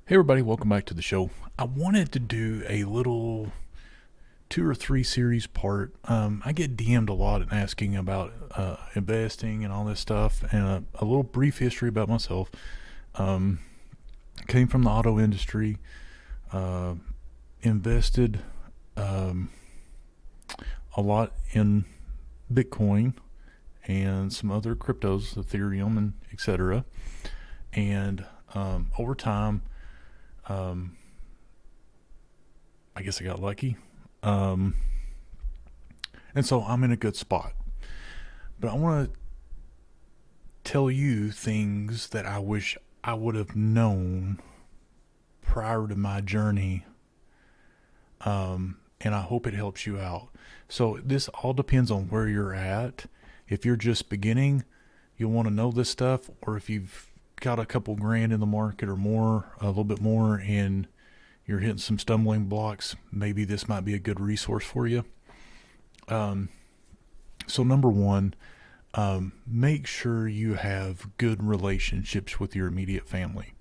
Hey everybody, welcome back to the show. I wanted to do a little 2 or 3 series part. I get DM'd a lot and asking about investing and all this stuff, and a little brief history about myself. Um, Came from the auto industry, uh, invested um, a lot in Bitcoin and some other cryptos, Ethereum and etc. And over time, um, I guess I got lucky. Um, and so I'm in a good spot. But I want to tell you things that I wish I would have known prior to my journey. And I hope it helps you out. So this all depends on where you're at. If you're just beginning, you'll want to know this stuff, or if you've got a couple grand in the market or more, a little bit more, and you're hitting some stumbling blocks, maybe this might be a good resource for you. Um, so number one, make sure you have good relationships with your immediate family.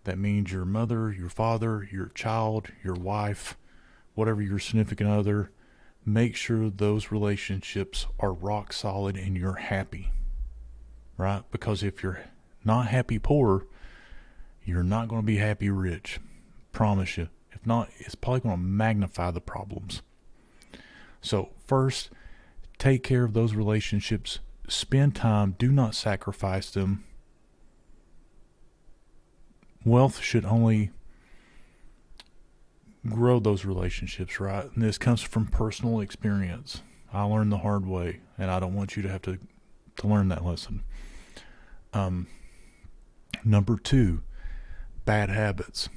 That means your mother, your father, your child, your wife, whatever your significant other. Make sure those relationships are rock solid and you're happy, right? Because if you're not happy poor, you're not going to be happy rich. Promise you. If not, it's probably going to magnify the problems. So, first, take care of those relationships. Spend time. Do not sacrifice them. Wealth should only grow those relationships, right? And this comes from personal experience. I learned the hard way, and I don't want you to have to learn that lesson. Um, Number two, bad habits.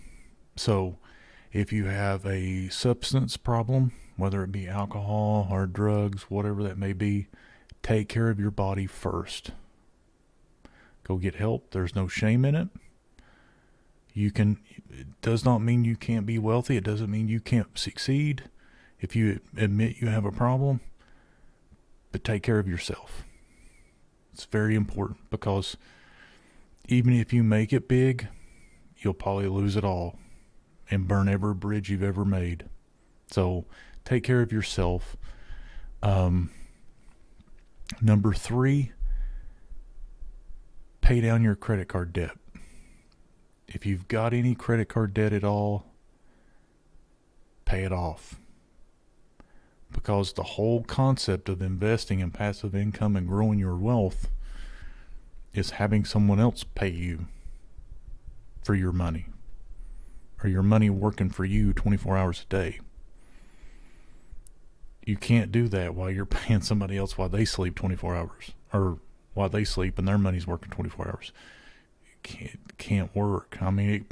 So, if you have a substance problem, whether it be alcohol or drugs, whatever that may be, take care of your body first. Go get help. There's no shame in it. It does not mean you can't be wealthy. It doesn't mean you can't succeed if you admit you have a problem, but take care of yourself. It's very important because even if you make it big, you'll probably lose it all and burn every bridge you've ever made. So take care of yourself. Um, Number three, pay down your credit card debt. If you've got any credit card debt at all, pay it off. Because the whole concept of investing in passive income and growing your wealth is having someone else pay you for your money, or your money working for you 24 hours a day. You can't do that while you're paying somebody else while they sleep 24 hours, or while they sleep and their money's working 24 hours. It can't work. I mean, it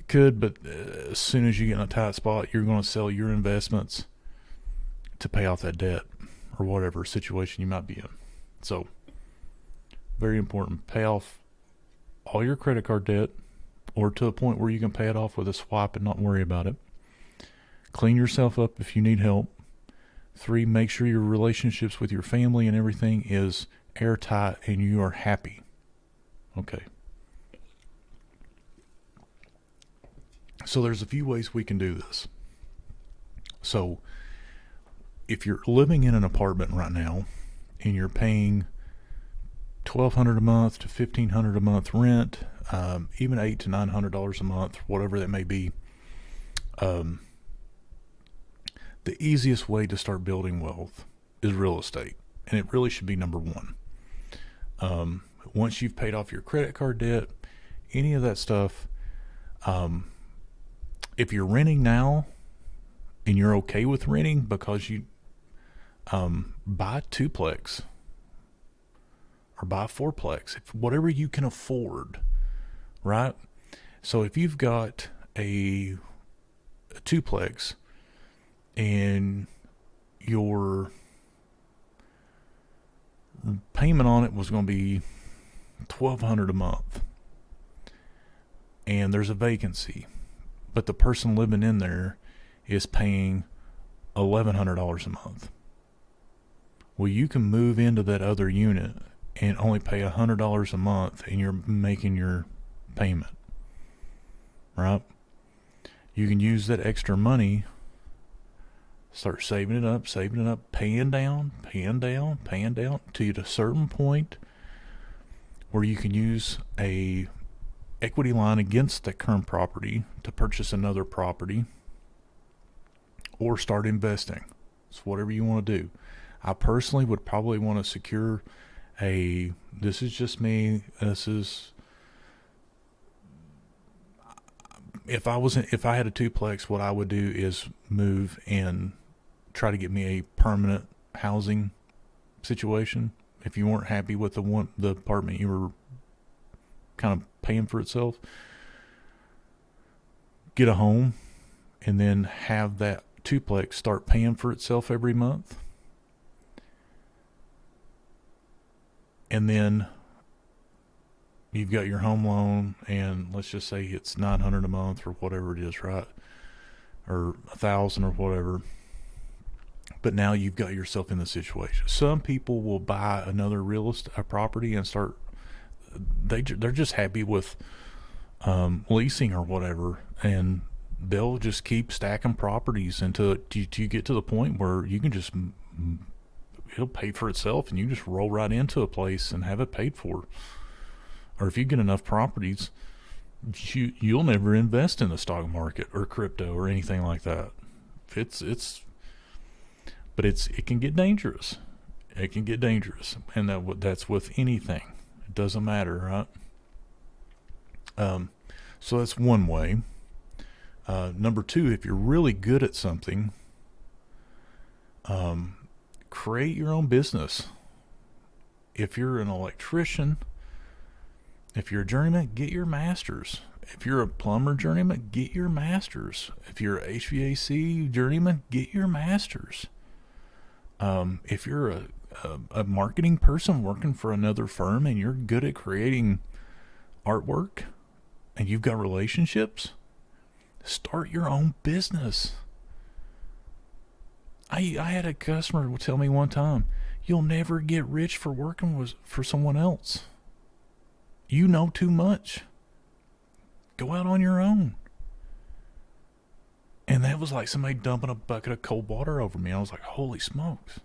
could, but as soon as you get in a tight spot, you're going to sell your investments to pay off that debt or whatever situation you might be in. So, very important. Pay off all your credit card debt, or to a point where you can pay it off with a swipe and not worry about it. Clean yourself up if you need help. 3, make sure your relationships with your family and everything is airtight and you are happy. Okay. So there's a few ways we can do this. So if you're living in an apartment right now and you're paying $1,200 a month to $1,500 a month rent, even $800 to $900 a month, whatever that may be, the easiest way to start building wealth is real estate, and it really should be number one. Once you've paid off your credit card debt, any of that stuff, if you're renting now and you're okay with renting because you buy a twoplex or buy a fourplex, whatever you can afford, right? So if you've got a twoplex and your payment on it was going to be $1,200 a month, and there's a vacancy, but the person living in there is paying $1,100 a month. Well, you can move into that other unit and only pay $100 a month, and you're making your payment. right? You can use that extra money, start saving it up, paying down, to a certain point where you can use a equity line against the current property to purchase another property or start investing. It's whatever you want to do. I personally would probably want to secure this is just me. If I had a duplex, what I would do is move and try to get me a permanent housing situation. If you weren't happy with the apartment you were kind of paying for itself, get a home and then have that duplex start paying for itself every month. And then you've got your home loan, and let's just say it's $900 a month or whatever it is, right? Or $1,000 or whatever. But now you've got yourself in the situation. Some people will buy another property and start. They're just happy with leasing or whatever, and they'll just keep stacking properties until you get to the point where you can just it'll pay for itself, and you just roll right into a place and have it paid for. Or if you get enough properties, you'll never invest in the stock market or crypto or anything like that. But it can get dangerous. It can get dangerous, and that's with anything. It doesn't matter, right? So that's one way. Number two, if you're really good at something, create your own business. If you're an electrician, if you're a journeyman, get your master's. If you're a plumber journeyman, get your master's. If you're a HVAC journeyman, get your master's. If you're a marketing person working for another firm and you're good at creating artwork and you've got relationships, start your own business. I had a customer tell me one time, you'll never get rich for working for someone else. You know too much. Go out on your own. And that was like somebody dumping a bucket of cold water over me. I was like, holy smokes.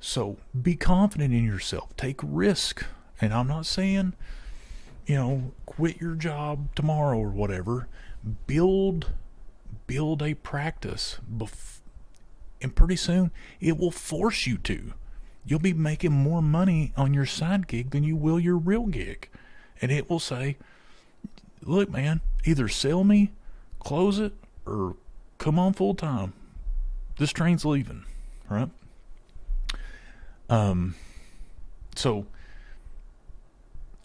So be confident in yourself. Take risk. And I'm not saying, quit your job tomorrow or whatever. Build a practice. And pretty soon it will force you to. You'll be making more money on your side gig than you will your real gig. And it will say, look, man, either sell me, close it, or come on full time. This train's leaving, right? So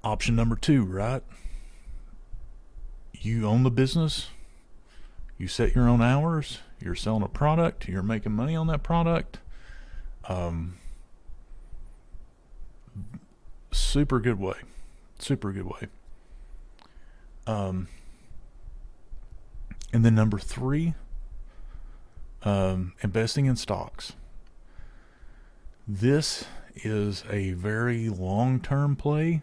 option number two, right? You own the business. You set your own hours. You're selling a product. You're making money on that product. Super good way. And then number three, investing in stocks. This is a very long-term play.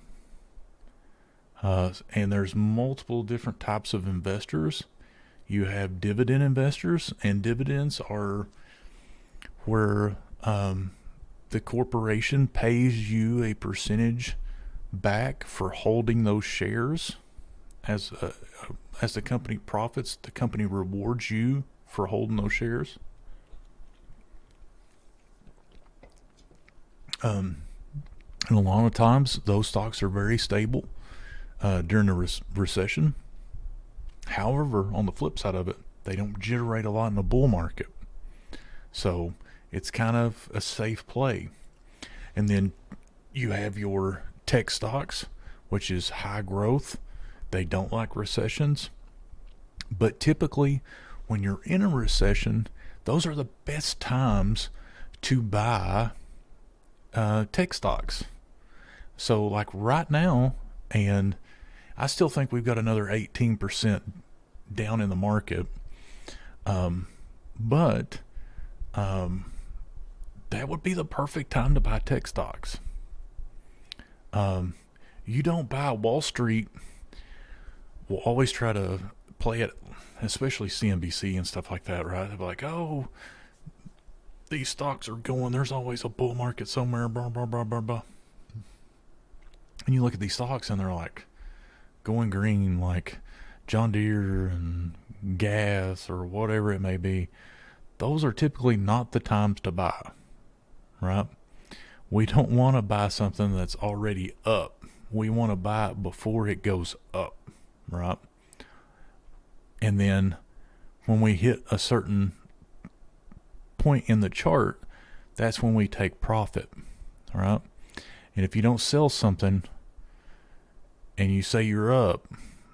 And there's multiple different types of investors. You have dividend investors, and dividends are where the corporation pays you a percentage back for holding those shares. As the company profits, the company rewards you for holding those shares. And a lot of times those stocks are very stable during a recession. However, on the flip side of it, they don't generate a lot in the bull market. So it's kind of a safe play. And then you have your tech stocks, which is high growth. They don't like recessions. But typically, when you're in a recession, those are the best times to buy tech stocks. So like right now, and I still think we've got another 18% down in the market. But that would be the perfect time to buy tech stocks. You don't buy Wall Street will always try to play it, especially CNBC and stuff like that, right? They'll be like, oh, these stocks are going, there's always a bull market somewhere, blah, blah, blah, blah, blah. And you look at these stocks and they're like going green, like John Deere and gas or whatever it may be. Those are typically not the times to buy, right? We don't want to buy something that's already up. We want to buy it before it goes up, right? And then when we hit a certain point in the chart, that's when we take profit, right? And if you don't sell something and you say you're up,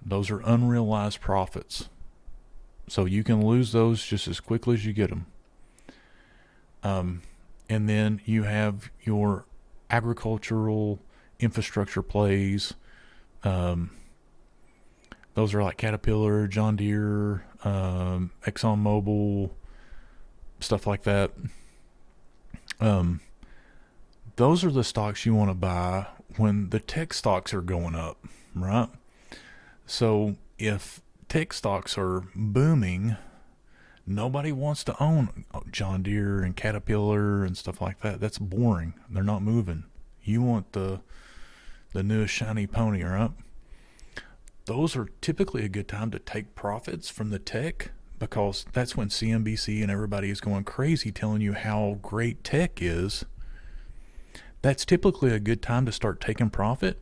those are unrealized profits. So you can lose those just as quickly as you get them. And then you have your agricultural infrastructure plays. Those are like Caterpillar, John Deere, ExxonMobil, stuff like that. Those are the stocks you want to buy when the tech stocks are going up, right? So if tech stocks are booming, nobody wants to own John Deere and Caterpillar and stuff like that. That's boring. They're not moving. You want the newest shiny pony, right? Those are typically a good time to take profits from the tech, because that's when CNBC and everybody is going crazy telling you how great tech is. That's typically a good time to start taking profit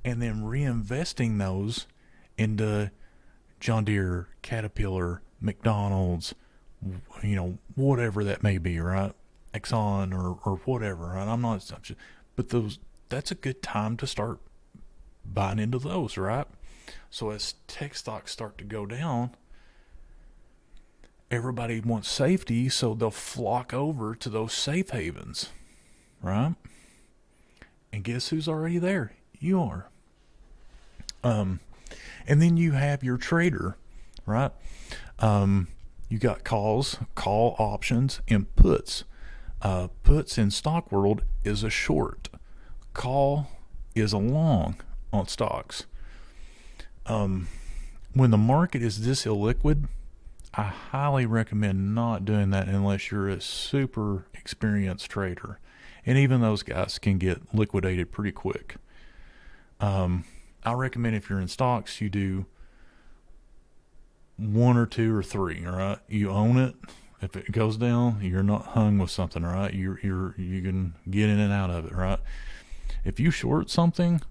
and then reinvesting those into John Deere, Caterpillar, McDonald's, whatever that may be, right? Exxon or whatever, right? I'm not, but that's a good time to start buying into those, right? So as tech stocks start to go down, everybody wants safety, so they'll flock over to those safe havens, right? And guess who's already there? You are. And then you have your trader, right? You got calls, call options, and puts. Puts in stock world is a short. Call is a long on stocks. When the market is this illiquid, I highly recommend not doing that unless you're a super experienced trader. And even those guys can get liquidated pretty quick. I recommend if you're in stocks, you do 1 or 2 or 3, all right? You own it. If it goes down, you're not hung with something, right? You can get in and out of it, right? If you short something,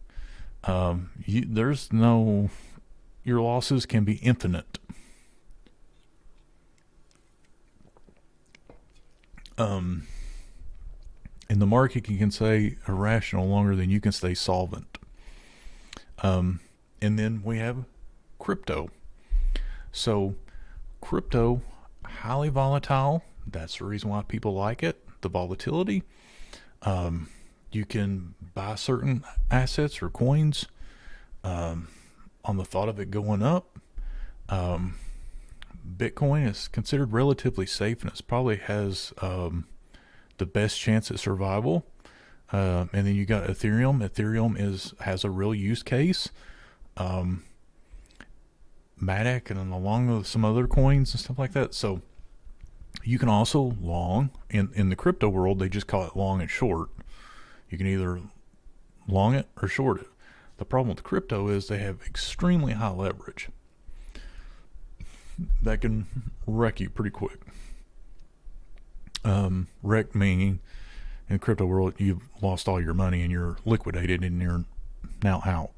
your losses can be infinite. And the market can stay irrational longer than you can stay solvent. And then we have crypto. So crypto, highly volatile. That's the reason why people like it, the volatility. You can buy certain assets or coins on the thought of it going up. Bitcoin is considered relatively safe, and it probably has the best chance at survival. And then you got Ethereum. Ethereum has a real use case. Matic, and along with some other coins and stuff like that. So you can also long in the crypto world. They just call it long and short. You can either long it or short it. The problem with crypto is they have extremely high leverage. That can wreck you pretty quick. Wreck meaning in the crypto world, you've lost all your money and you're liquidated and you're now out.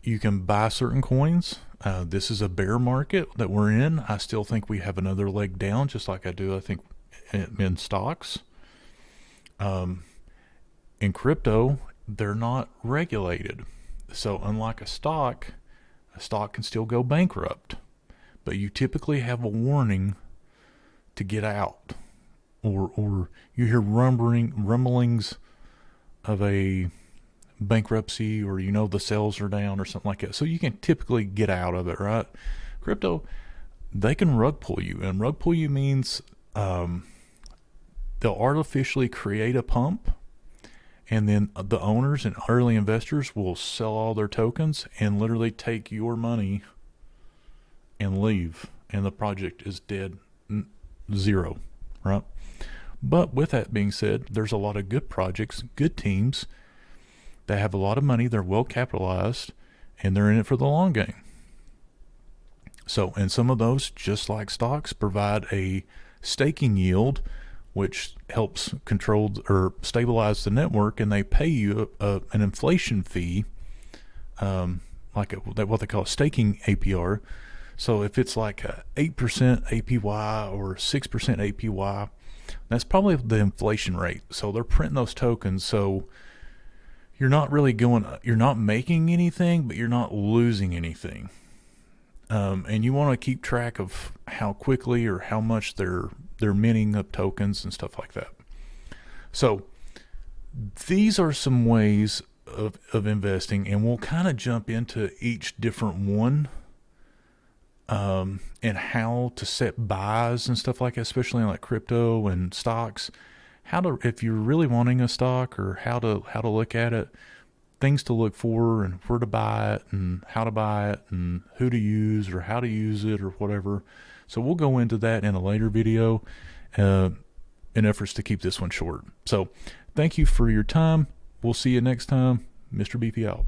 You can buy certain coins. This is a bear market that we're in. I still think we have another leg down, just like I do, I think, in stocks. In crypto, they're not regulated. So unlike a stock can still go bankrupt, but you typically have a warning to get out, or you hear rumblings of a bankruptcy, or the sales are down or something like that. So you can typically get out of it, right? Crypto, they can rug pull you, and rug pull you means they'll artificially create a pump, and then the owners and early investors will sell all their tokens and literally take your money and leave, and the project is dead, zero, right? But with that being said, there's a lot of good projects, good teams that have a lot of money, they're well capitalized, and they're in it for the long game. So, and some of those, just like stocks, provide a staking yield, which helps control or stabilize the network, and they pay you an inflation fee, like what they call a staking APR. So if it's like a 8% APY or 6% APY, that's probably the inflation rate. So they're printing those tokens. So you're not making anything, but you're not losing anything. And you want to keep track of how quickly or how much they're minting up tokens and stuff like that. So these are some ways of investing, and we'll kind of jump into each different one, and how to set buys and stuff like that, especially in like crypto and stocks. If you're really wanting a stock, or how to look at it, things to look for, and where to buy it, and how to buy it, and who to use, or how to use it, or whatever. So we'll go into that in a later video, in efforts to keep this one short. So thank you for your time. We'll see you next time. Mr. Beefy out.